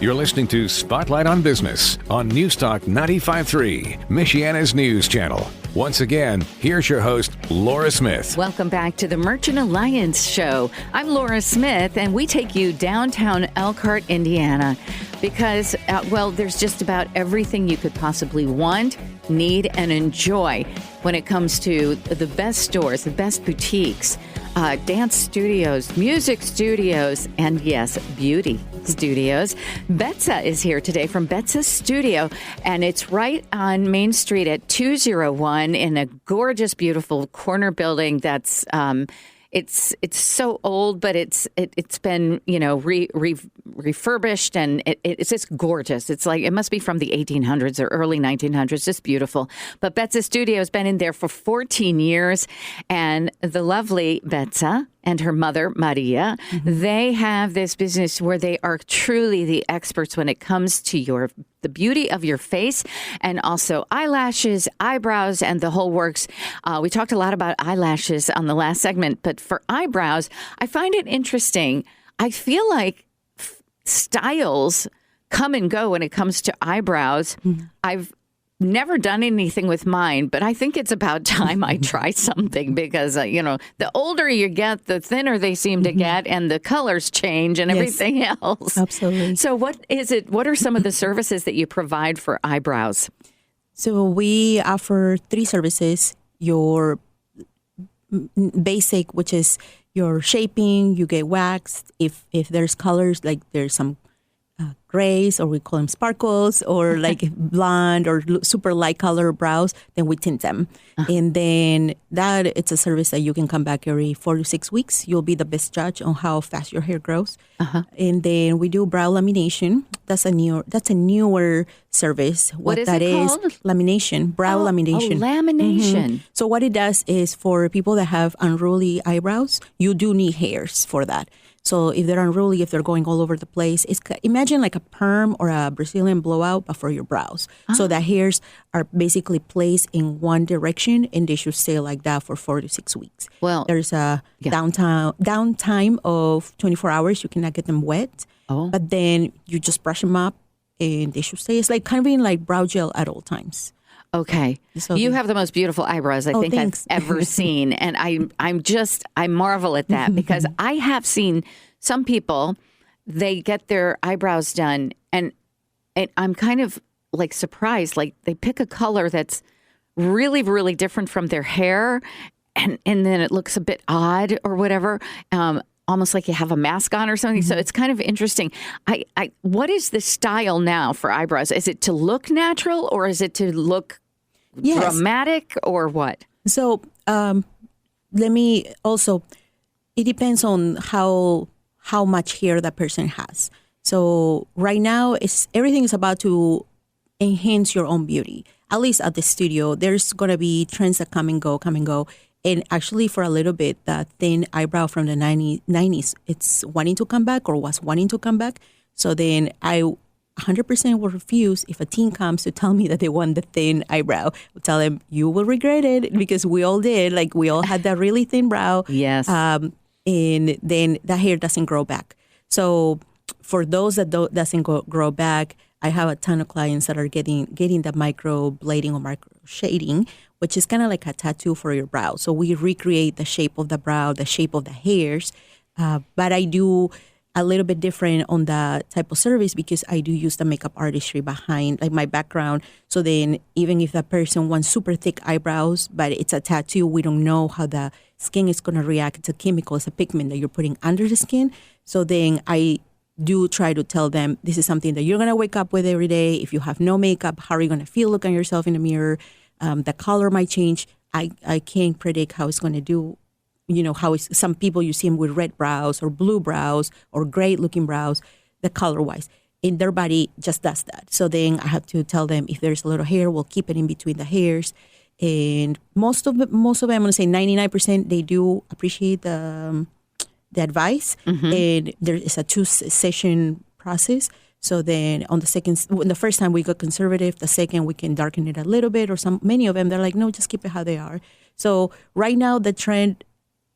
You're listening to Spotlight on Business on Newstalk 95.3, Michiana's news channel. Once again, here's your host, Laura Smith. Welcome back to the Merchant Alliance Show. I'm Laura Smith, and we take you downtown Elkhart, Indiana, because, there's just about everything you could possibly want, need, and enjoy when it comes to the best stores, the best boutiques, dance studios, music studios, and yes, beauty studios. Bethza is here today from Bethza Studio, and it's right on Main Street at 201 in a gorgeous, beautiful corner building that's it's so old, but it's been refurbished, and it's just gorgeous. It's like it must be from the 1800s or early 1900s. Just beautiful. But Bethza Studio has been in there for 14 years, and the lovely Bethza and her mother, Maria, they have this business where they are truly the experts when it comes to the beauty of your face, and also eyelashes, eyebrows, and the whole works. We talked a lot about eyelashes on the last segment, but for eyebrows, I find it interesting. I feel like styles come and go when it comes to eyebrows. I've never done anything with mine, but I think it's about time I try something because, the older you get, the thinner they seem to get, and the colors change and everything else. Absolutely. So what are some of the services that you provide for eyebrows? So we offer 3 services. Your basic, which is your shaping, you get waxed. If there's colors, like there's some grays, or we call them sparkles, or like blonde or super light color brows, then we tint them. And then it's a service that you can come back every 4 to 6 weeks. You'll be the best judge on how fast your hair grows. And then we do brow lamination. That's a newer service. What is it called? Lamination, brow lamination. Lamination. So what it does is for people that have unruly eyebrows, you do need hairs for that. So if they're unruly, if they're going all over the place, imagine like a perm or a Brazilian blowout, but for your brows. So the hairs are basically placed in one direction, and they should stay like that for 4 to 6 weeks. Well, there's a downtime of 24 hours. You cannot get them wet, but then you just brush them up, and they should stay. It's like kind of being like brow gel at all times. Okay. So you have the most beautiful eyebrows I think thanks. I've ever seen. And I marvel at that because I have seen some people, they get their eyebrows done and I'm kind of like surprised. Like they pick a color that's really, really different from their hair. And then it looks a bit odd or whatever. Almost like you have a mask on or something. So it's kind of interesting. What is the style now for eyebrows? Is it to look natural or is it to look dramatic or what? So it depends on how much hair that person has. So right now, everything is about to enhance your own beauty. At least at the studio, there's going to be trends that come and go. And actually, for a little bit, the thin eyebrow from the 90s, it's wanting to come back or was wanting to come back. So then I 100% will refuse if a teen comes to tell me that they want the thin eyebrow. I'll tell them, you will regret it because we all did. Like we all had that really thin brow. Yes. And then the hair doesn't grow back. So for those that doesn't grow back, I have a ton of clients that are getting the micro blading or micro shading, which is kind of like a tattoo for your brow. So we recreate the shape of the brow, the shape of the hairs. But I do a little bit different on the type of service because I do use the makeup artistry behind like my background. So then even if that person wants super thick eyebrows, but it's a tattoo, we don't know how the skin is going to react. It's a chemical, it's a pigment that you're putting under the skin. So then I do try to tell them this is something that you're going to wake up with every day. If you have no makeup, how are you going to feel? Look at yourself in the mirror. The color might change. I can't predict how it's going to do. How some people you see them with red brows or blue brows or great looking brows, the color wise. In their body just does that. So then I have to tell them if there's a little hair, we'll keep it in between the hairs. And most of them, I'm going to say 99%, they do appreciate the advice. And there is a 2-session process. So then the first time we go conservative, the second we can darken it a little bit or many of them, they're like, no, just keep it how they are. So right now the trend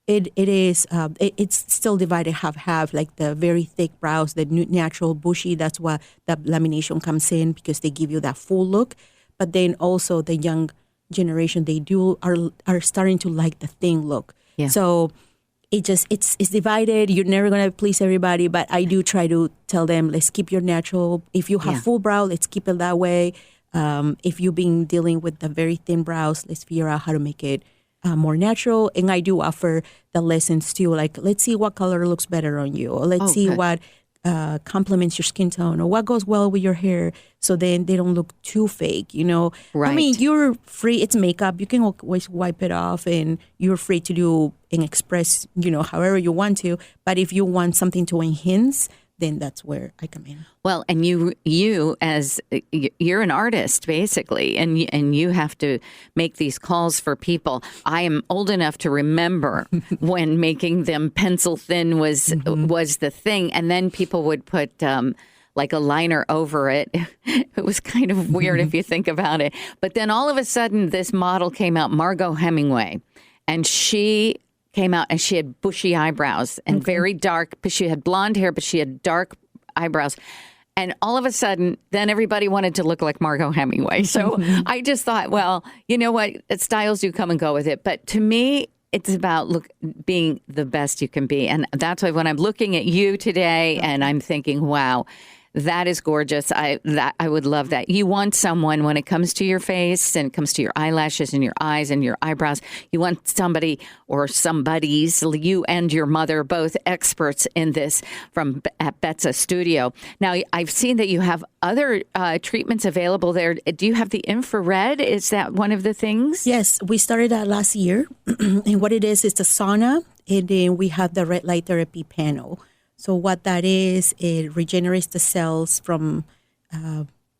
it is it's still divided half. Like the very thick brows, the natural bushy. That's why the lamination comes in, because they give you that full look. But then also the young generation, they are starting to like the thin look. Yeah. So it's divided. You're never gonna please everybody, but I do try to tell them, let's keep your natural. If you have full brow, let's keep it that way. If you've been dealing with the very thin brows, let's figure out how to make it more natural. And I do offer the lessons too, like let's see what color looks better on you, or let's see what complements your skin tone, or what goes well with your hair, so then they don't look too fake, Right. I mean, you're free. It's makeup. You can always wipe it off, and you're free to do and express, however you want to. But if you want something to enhance, then that's where I come in. Well, and you're an artist basically, and you have to make these calls for people. I am old enough to remember when making them pencil thin was the thing, and then people would put like a liner over it. It was kind of weird if you think about it. But then all of a sudden, this model came out, Margot Hemingway, and she came out and she had bushy eyebrows and very dark, but she had blonde hair, but she had dark eyebrows. And all of a sudden, then everybody wanted to look like Margot Hemingway. So I just thought, well, you know what? Styles do come and go with it. But to me, it's about being the best you can be. And that's why when I'm looking at you today and I'm thinking, wow, that is gorgeous. I would love that. You want someone, when it comes to your face and it comes to your eyelashes and your eyes and your eyebrows, you want somebody or somebody's, you and your mother, both experts in this at Bethza Studio. Now, I've seen that you have other treatments available there. Do you have the infrared? Is that one of the things? Yes, we started that last year. And what it is the sauna, and then we have the red light therapy panel. So what that is, it regenerates the cells from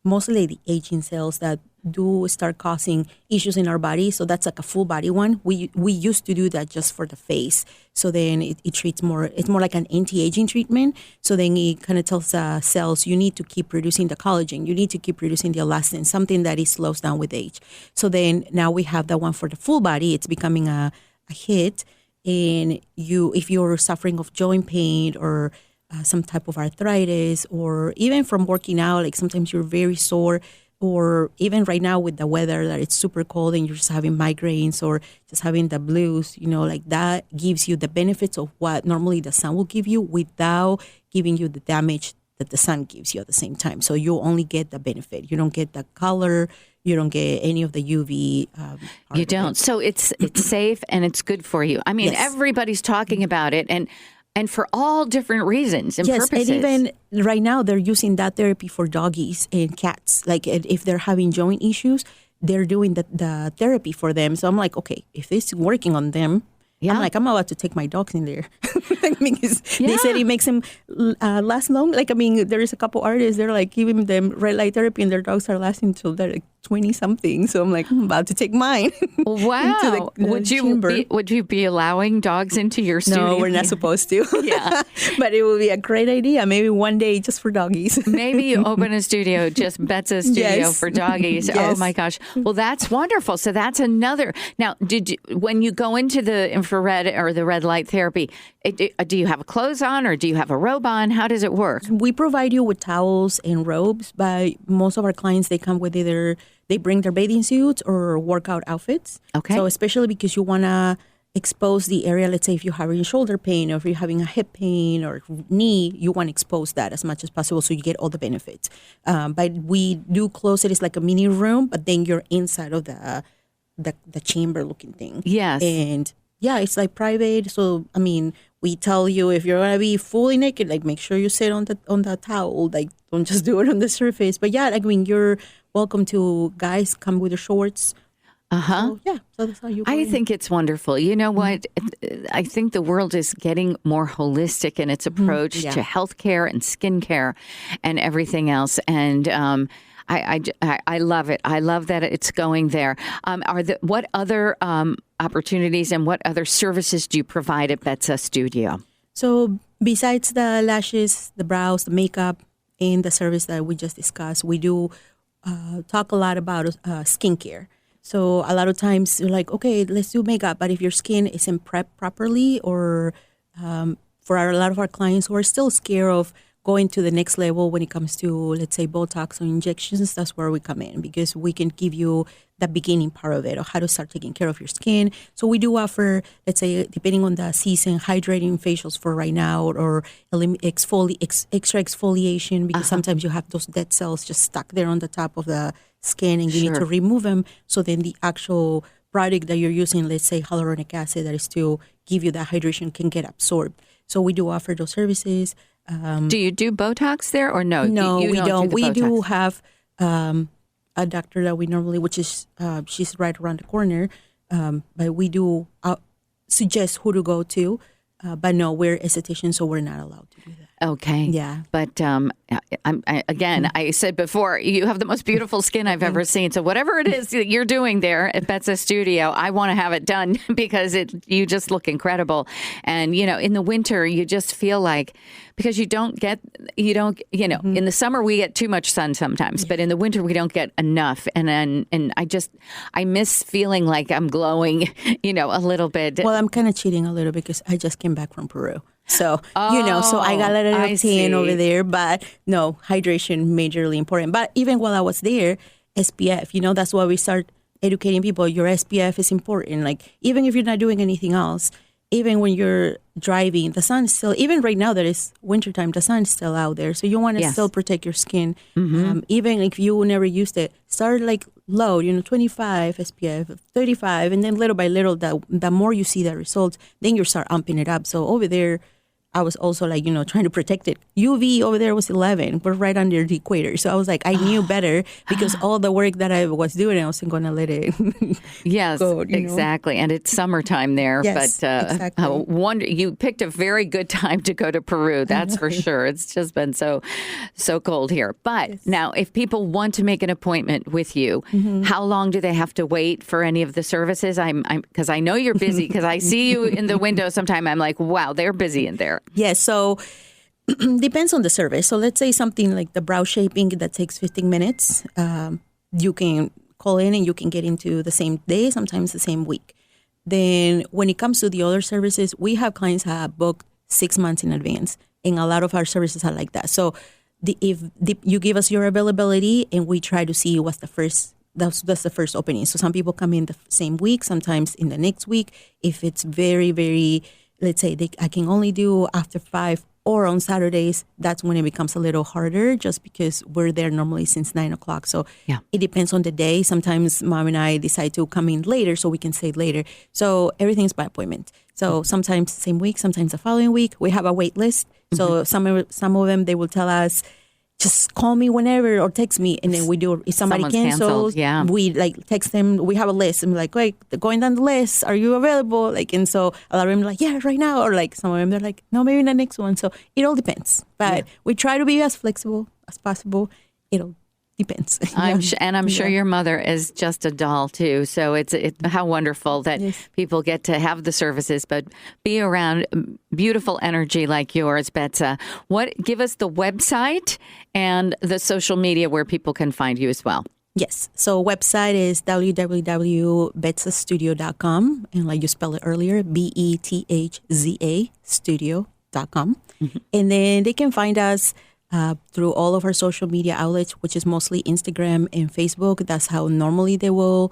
mostly the aging cells that do start causing issues in our body. So that's like a full body one. We used to do that just for the face. So then it treats more, it's more like an anti-aging treatment. So then it kind of tells the cells, you need to keep producing the collagen. You need to keep producing the elastin, something that it slows down with age. So then now we have that one for the full body. It's becoming a hit. And if you're suffering of joint pain or some type of arthritis, or even from working out, like sometimes you're very sore, or even right now with the weather that it's super cold and you're just having migraines or just having the blues, like that gives you the benefits of what normally the sun will give you without giving you the damage that the sun gives you at the same time. So you only get the benefit. You don't get the color. You don't get any of the UV. You don't. So it's safe and it's good for you. I mean, everybody's talking about it, and for all different reasons and purposes. And even right now they're using that therapy for doggies and cats. Like if they're having joint issues, they're doing the therapy for them. So I'm like, okay, if it's working on them, I'm about to take my dogs in there. They said it makes them last long. There is a couple artists, they're like giving them red light therapy and their dogs are lasting until they're like 20-something. So I'm like, I'm about to take mine. Wow. Would you be allowing dogs into your studio? No, we're not supposed to. Yeah. But it would be a great idea. Maybe one day just for doggies. Maybe you open a studio, just Bethza Studio for doggies. Yes. Oh my gosh. Well, that's wonderful. So that's another. Now, when you go into the infrared or the red light therapy, do you have clothes on or do you have a robe on? How does it work? We provide you with towels and robes, but most of our clients, they come with either they bring their bathing suits or workout outfits. Okay. So especially because you want to expose the area, let's say if you're having shoulder pain or if you're having a hip pain or knee, you want to expose that as much as possible so you get all the benefits. But we do close it. It's like a mini room, but then you're inside of the chamber looking thing. Yes. And yeah, it's like private. So, we tell you if you're going to be fully naked, like make sure you sit on the towel. Like don't just do it on the surface. But yeah, you're welcome to guys come with the shorts. So, yeah, so that's how you go in. think it's wonderful. You know what? I think the world is getting more holistic in its approach to healthcare and skincare and everything else. And I love it. I love that it's going there. What other opportunities and what other services do you provide at Bethza Studio? So besides the lashes, the brows, the makeup, and the service that we just discussed, we do talk a lot about skincare. So a lot of times you're like, okay, let's do makeup. But if your skin isn't prepped properly, or for a lot of our clients who are still scared of going to the next level when it comes to, let's say, Botox or injections, that's where we come in, because we can give you the beginning part of it, of how to start taking care of your skin. So we do offer, let's say, depending on the season, hydrating facials for right now, or extra exfoliation, because sometimes you have those dead cells just stuck there on the top of the skin, and you need to remove them. So then the actual product that you're using, let's say hyaluronic acid, that is to give you that hydration, can get absorbed. So we do offer those services. Do you do Botox there or no? No, we don't. We Botox? do have a doctor that we normally, which is she's right around the corner, but we do suggest who to go to. But no, we're estheticians, so we're not allowed to do that. Okay. Yeah. But I said before, you have the most beautiful skin I've ever seen. So whatever it is that you're doing there at Bethza Studio, I want to have it done because you just look incredible. And, in the winter, you just feel like, because in the summer we get too much sun sometimes, but in the winter we don't get enough. And I miss feeling like I'm glowing, a little bit. Well, I'm kind of cheating a little because I just came back from Peru. So, so I got a little tan over there, but no, hydration majorly important. But even while I was there, SPF, that's why we start educating people. Your SPF is important. Like, even if you're not doing anything else, even when you're driving, the sun is still, even right now that it's wintertime, the sun is still out there. So you want to still protect your skin. Even if you never used it, start like low, 25 SPF, 35, and then little by little, the more you see the results, then you start amping it up. So over there, I was also like, trying to protect it. UV over there was 11. We're right under the equator. So I was like, I knew better, because all the work that I was doing, I wasn't going to let it go. Exactly. And it's summertime there. Yes, but exactly. You picked a very good time to go to Peru. That's for sure. It's just been so cold here. But now, if people want to make an appointment with you, how long do they have to wait for any of the services? Because I know you're busy, because I see you in the window sometime. I'm like, wow, they're busy in there. Yes, so depends on the service. So let's say something like the brow shaping that takes 15 minutes. You can call in and you can get into the same day, sometimes the same week. Then when it comes to the other services, we have clients that have booked 6 months in advance, and a lot of our services are like that. So if you give us your availability, and we try to see what's the first. That's the first opening. So some people come in the same week, sometimes in the next week. If it's very, very, let's say I can only do after 5 or on Saturdays, that's when it becomes a little harder, just because we're there normally since 9 o'clock. So it depends on the day. Sometimes Mom and I decide to come in later so we can stay later. So everything's by appointment. So sometimes the same week, sometimes the following week. We have a wait list. So some of them, they will tell us, just call me whenever or text me, and then we do. If somebody cancels, we text them. We have a list, and we're like, wait, going down the list, are you available? And so a lot of them are like, yeah, right now, or some of them they're like, no, maybe in the next one. So it all depends, but we try to be as flexible as possible. It all depends. I'm sure your mother is just a doll too. So it's how wonderful that people get to have the services, but be around beautiful energy like yours, Bethza. Give us the website and the social media where people can find you as well. Yes. So website is www.betzastudio.com, and like you spelled it earlier, BETHZA studio.com. And then they can find us through all of our social media outlets, which is mostly Instagram and Facebook. That's how normally they will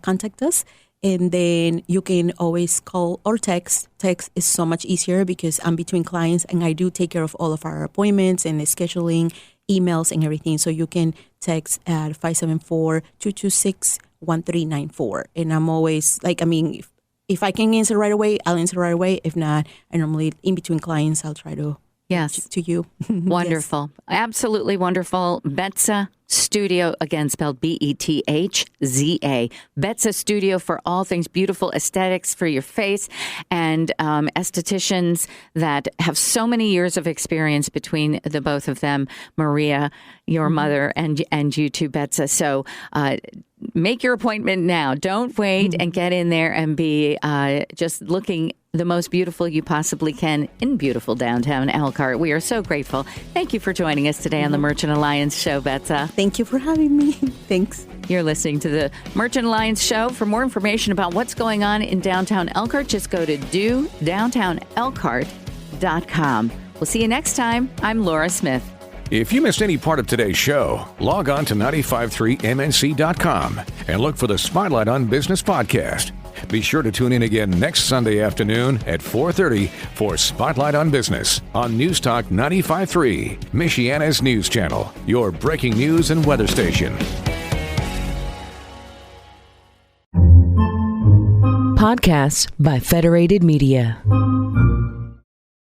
contact us. And then you can always call or text. Text is so much easier because I'm between clients, and I do take care of all of our appointments and the scheduling, emails, and everything. So you can text at 574-226-1394. And I'm always if I can answer right away, I'll answer right away. If not, I normally, in between clients, I'll try to to you. Wonderful. Absolutely wonderful. Bethza Studio, again spelled BETHZA. Bethza Studio for all things beautiful aesthetics for your face, and estheticians that have so many years of experience between the both of them. Maria, your mother, and you too, Bethza. So make your appointment now. Don't wait, and get in there and be just looking the most beautiful you possibly can in beautiful downtown Elkhart. We are so grateful. Thank you for joining us today on the Merchant Alliance Show, Bethza. Thank you for having me. Thanks. You're listening to the Merchant Alliance Show. For more information about what's going on in downtown Elkhart, just go to dodowntownelkhart.com. We'll see you next time. I'm Laura Smith. If you missed any part of today's show, log on to 953mnc.com and look for the Spotlight on Business podcast. Be sure to tune in again next Sunday afternoon at 4:30 for Spotlight on Business on News Talk 95.3, Michiana's news channel, your breaking news and weather station. Podcasts by Federated Media.